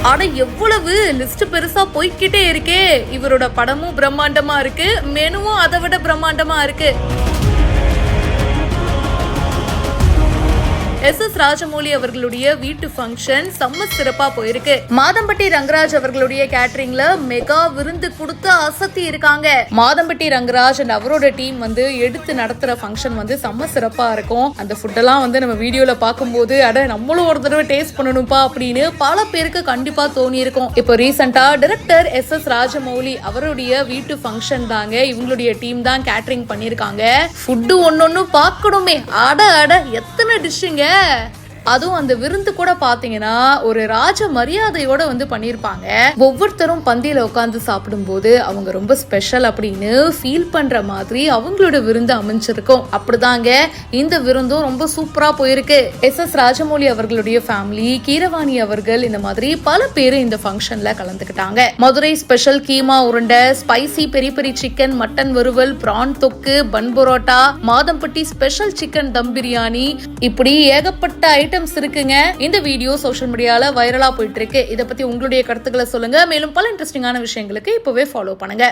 ஆனா எவ்வளவு லிஸ்ட் பெருசா போய்கிட்டே இருக்கே. இவரோட படமும் பிரம்மாண்டமா இருக்கு, மெனுவும் அதை விட பிரம்மாண்டமா இருக்கு. எஸ் ராஜமௌலி அவர்களுடைய வீட்டு ஃபங்க்ஷன் செம்ம சிறப்பா போயிருக்கு. மாதம்பட்டி ரங்கராஜ் அவர்களுடைய கேட்டரிங்ல மெகா விருந்து கொடுத்து அசத்தி இருக்காங்க. மாதம்பட்டி ரங்கராஜ் அண்ட் அவரோட டீம் எடுத்து நடத்துற ஃபங்க்ஷன் செம்ம சிறப்பா இருக்கும். அந்த ஃபுட் எல்லாம் நம்ம வீடியோல பார்க்கும்போது அட நம்மளும் ஒரு தடவை டேஸ்ட் பண்ணணும்பா அப்படின்னு பல பேருக்கு கண்டிப்பா தோணி இருக்கும். இப்போ ரீசெண்டா டைரக்டர் எஸ் ராஜமௌலி அவருடைய வீட்டு ஃபங்க்ஷன் தாங்க இவங்களுடைய டீம் தான் கேட்டரிங் பண்ணிருக்காங்க. ஃபுட் ஒன்னொன்னு பார்க்கணுமே, அட அட எத்தனை டிஷ்ஷுங்க. அதுவும் அந்த விருந்து கூட பாத்தீங்கன்னா ஒரு ராஜ மரியாதையோட பண்ணிருப்பாங்க. ஒவ்வொருத்தரும் பந்தியில உட்கார்ந்து சாப்பிடும் போது அவங்க ரொம்ப ஸ்பெஷல் அப்படின்னு ஃபீல் பண்ற மாதிரி அவங்களோட விருந்து அமைஞ்சிருக்கும். அப்படிதாங்க இந்த விருந்தும் ரொம்ப சூப்பரா போயிருக்கு. எஸ் ராஜமௌலி அவர்களுடைய ஃபேமிலி, கீரவாணி அவர்கள், இந்த மாதிரி பல பேர் இந்த ஃபங்க்ஷன்ல கலந்துக்கிட்டாங்க. மதுரை ஸ்பெஷல் கீமா உருண்டை, ஸ்பைசி பெரி பெரி சிக்கன், மட்டன் வறுவல், பிரான் தொக்கு, பன் பரோட்டா, மாதம்பட்டி ஸ்பெஷல் சிக்கன் தம் பிரியாணி, இப்படி ஏகப்பட்ட ஐட்டம் இருக்குங்க. இந்த வீடியோ சோஷியல் மீடியால வைரலா போயிட்டு இருக்கு. இத பத்தி உங்களுடைய கருத்துக்களை சொல்லுங்க. மேலும் பல இன்ட்ரெஸ்டிங்கான விஷயங்களுக்கு இப்பவே ஃபாலோ பண்ணுங்க.